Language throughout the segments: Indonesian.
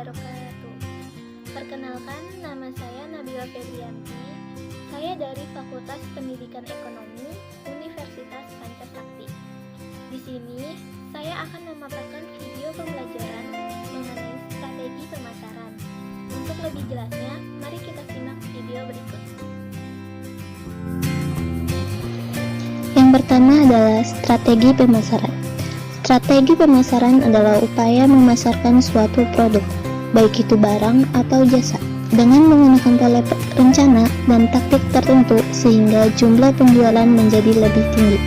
wabarakatuh. Perkenalkan, nama saya Nabila Febrianti. Saya dari Fakultas Pendidikan Ekonomi Universitas Pancasakti. Di sini, saya akan memaparkan video pembelajaran mengenai strategi pemasaran. Untuk lebih jelasnya, mari kita simak video berikut. Yang pertama adalah strategi pemasaran. Strategi pemasaran adalah upaya memasarkan suatu produk, baik itu barang atau jasa, dengan menggunakan pola rencana dan taktik tertentu sehingga jumlah penjualan menjadi lebih tinggi.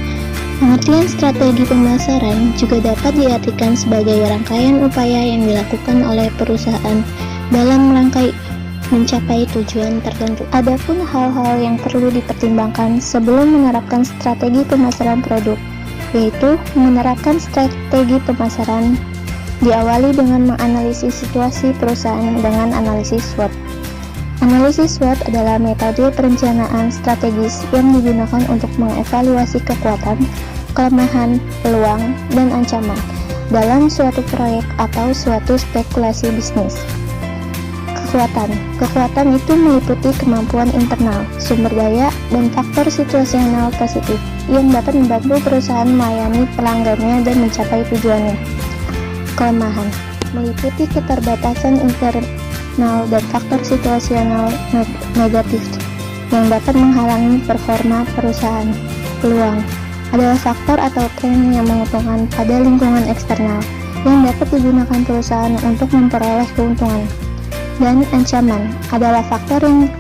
Pengertian strategi pemasaran juga dapat diartikan sebagai rangkaian upaya yang dilakukan oleh perusahaan dalam rangka mencapai tujuan tertentu. Adapun hal-hal yang perlu dipertimbangkan sebelum menerapkan strategi pemasaran produk, yaitu menerapkan strategi pemasaran diawali dengan menganalisis situasi perusahaan dengan analisis SWOT. Analisis SWOT adalah metode perencanaan strategis yang digunakan untuk mengevaluasi kekuatan, kelemahan, peluang, dan ancaman dalam suatu proyek atau suatu spekulasi bisnis. Kekuatan itu meliputi kemampuan internal, sumber daya, dan faktor situasional positif yang dapat membantu perusahaan melayani pelanggannya dan mencapai tujuannya. Kelemahan meliputi keterbatasan internal dan faktor situasional negatif yang dapat menghalangi performa perusahaan. Peluang adalah faktor atau tren yang menguntungkan pada lingkungan eksternal yang dapat digunakan perusahaan untuk memperoleh keuntungan. Dan ancaman adalah faktor yang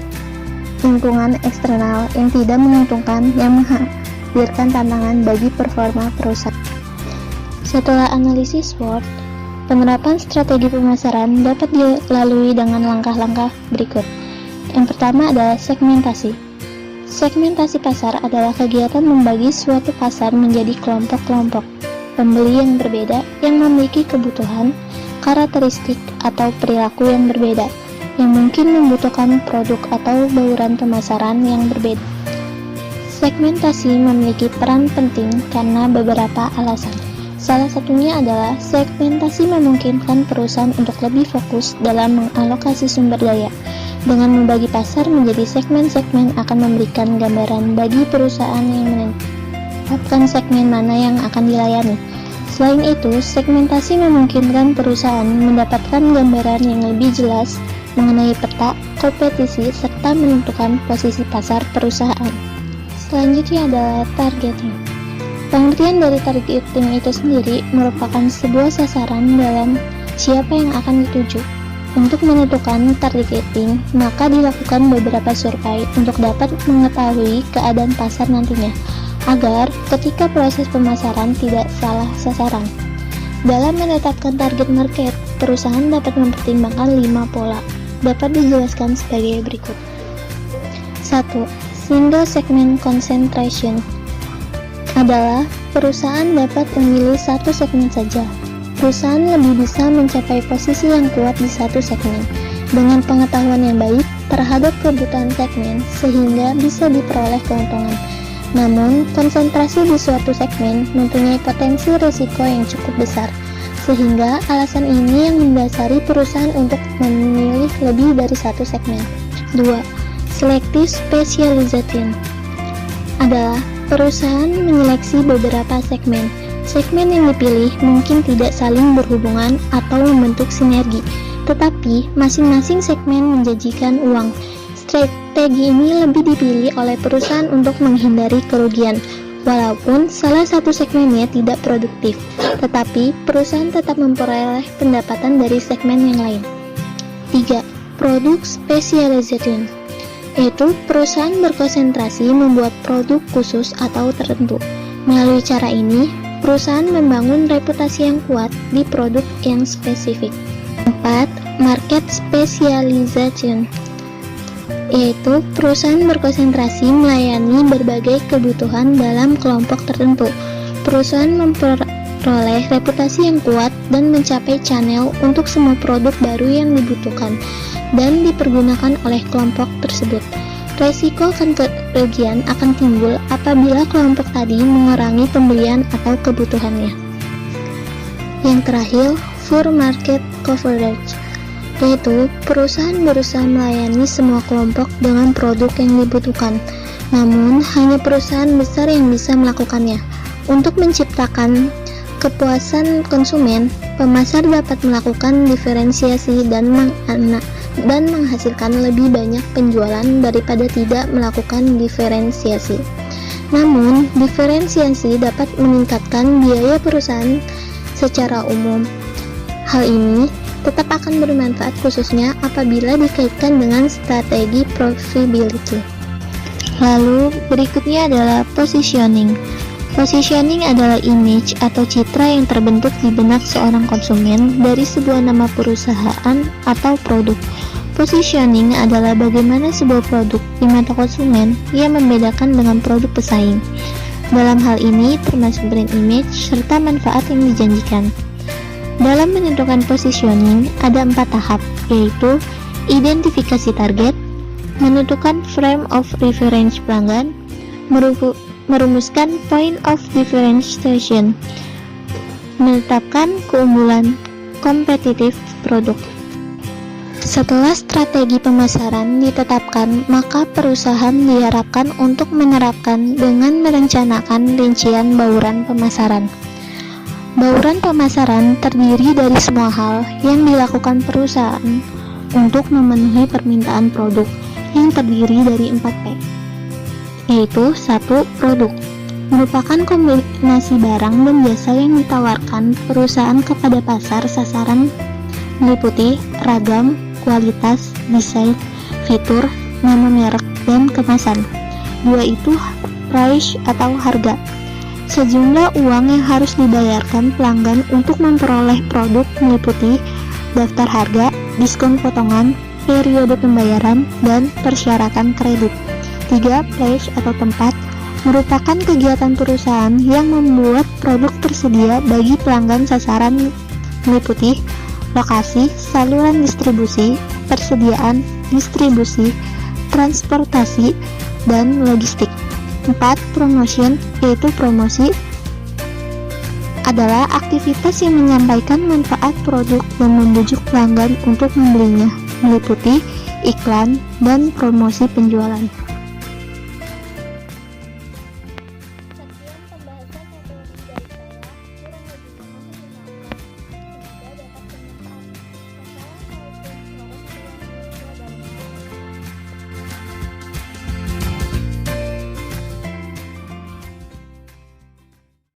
lingkungan eksternal yang tidak menguntungkan yang menghadirkan tantangan bagi performa perusahaan. Setelah analisis SWOT, penerapan strategi pemasaran dapat dilalui dengan langkah-langkah berikut. Yang pertama adalah segmentasi. Segmentasi pasar adalah kegiatan membagi suatu pasar menjadi kelompok-kelompok pembeli yang berbeda yang memiliki kebutuhan, karakteristik atau perilaku yang berbeda, yang mungkin membutuhkan produk atau bauran pemasaran yang berbeda. Segmentasi memiliki peran penting karena beberapa alasan. Salah satunya adalah segmentasi memungkinkan perusahaan untuk lebih fokus dalam mengalokasi sumber daya. Dengan membagi pasar menjadi segmen-segmen akan memberikan gambaran bagi perusahaan yang menetapkan segmen mana yang akan dilayani. Selain itu, segmentasi memungkinkan perusahaan mendapatkan gambaran yang lebih jelas mengenai peta, kompetisi, serta menentukan posisi pasar perusahaan. Selanjutnya adalah targeting. Pengertian dari targeting itu sendiri merupakan sebuah sasaran dalam siapa yang akan dituju. Untuk menentukan targeting, maka dilakukan beberapa survei untuk dapat mengetahui keadaan pasar nantinya, agar ketika proses pemasaran tidak salah sasaran. Dalam menetapkan target market, perusahaan dapat mempertimbangkan 5 pola. Dapat dijelaskan sebagai berikut. 1. Single segment concentration adalah perusahaan dapat memilih satu segmen saja. Perusahaan lebih bisa mencapai posisi yang kuat di satu segmen dengan pengetahuan yang baik terhadap kebutuhan segmen sehingga bisa diperoleh keuntungan. Namun, konsentrasi di suatu segmen mempunyai potensi risiko yang cukup besar, sehingga alasan ini yang mendasari perusahaan untuk memilih lebih dari satu segmen. 2. Selective specialization adalah perusahaan menyeleksi beberapa segmen. Segmen yang dipilih mungkin tidak saling berhubungan atau membentuk sinergi, tetapi masing-masing segmen menjanjikan uang. Strategi ini lebih dipilih oleh perusahaan untuk menghindari kerugian, walaupun salah satu segmennya tidak produktif, tetapi perusahaan tetap memperoleh pendapatan dari segmen yang lain. 3. Product specialization, yaitu perusahaan berkonsentrasi membuat produk khusus atau tertentu. Melalui cara ini, perusahaan membangun reputasi yang kuat di produk yang spesifik. 4. Market specialization, yaitu perusahaan berkonsentrasi melayani berbagai kebutuhan dalam kelompok tertentu. Perusahaan memperoleh reputasi yang kuat dan mencapai channel untuk semua produk baru yang dibutuhkan dan dipergunakan oleh kelompok tersebut. Resiko kerugian akan timbul apabila kelompok tadi mengurangi pembelian atau kebutuhannya. Yang terakhir, full market coverage, yaitu perusahaan berusaha melayani semua kelompok dengan produk yang dibutuhkan. Namun, hanya perusahaan besar yang bisa melakukannya. Untuk menciptakan kepuasan konsumen, pemasar dapat melakukan diferensiasi dan menghasilkan lebih banyak penjualan daripada tidak melakukan diferensiasi. Namun, diferensiasi dapat meningkatkan biaya perusahaan secara umum. Hal ini tetap akan bermanfaat khususnya apabila dikaitkan dengan strategi profitability. Lalu, berikutnya adalah positioning. Positioning adalah image atau citra yang terbentuk di benak seorang konsumen dari sebuah nama perusahaan atau produk. Positioning adalah bagaimana sebuah produk di mata konsumen yang membedakan dengan produk pesaing. Dalam hal ini termasuk brand image serta manfaat yang dijanjikan. Dalam menentukan positioning ada 4 tahap, yaitu identifikasi target, menentukan frame of reference pelanggan, merumuskan point of differentiation, menetapkan keunggulan kompetitif produk. Setelah strategi pemasaran ditetapkan, maka perusahaan diharapkan untuk menerapkan dengan merencanakan rincian bauran pemasaran. Bauran pemasaran terdiri dari semua hal yang dilakukan perusahaan untuk memenuhi permintaan produk yang terdiri dari 4P, yaitu 1. Produk merupakan kombinasi barang dan jasa yang ditawarkan perusahaan kepada pasar sasaran, meliputi ragam, kualitas, desain, fitur, nama merek, dan kemasan. 2. Itu price atau harga, sejumlah uang yang harus dibayarkan pelanggan untuk memperoleh produk, meliputi daftar harga, diskon potongan, periode pembayaran, dan persyaratan kredit. 3. Place atau tempat merupakan kegiatan perusahaan yang membuat produk tersedia bagi pelanggan sasaran, meliputi lokasi, saluran distribusi, persediaan, distribusi, transportasi, dan logistik. 4. Promotion, yaitu promosi adalah aktivitas yang menyampaikan manfaat produk dan membujuk pelanggan untuk membelinya, meliputi iklan dan promosi penjualan.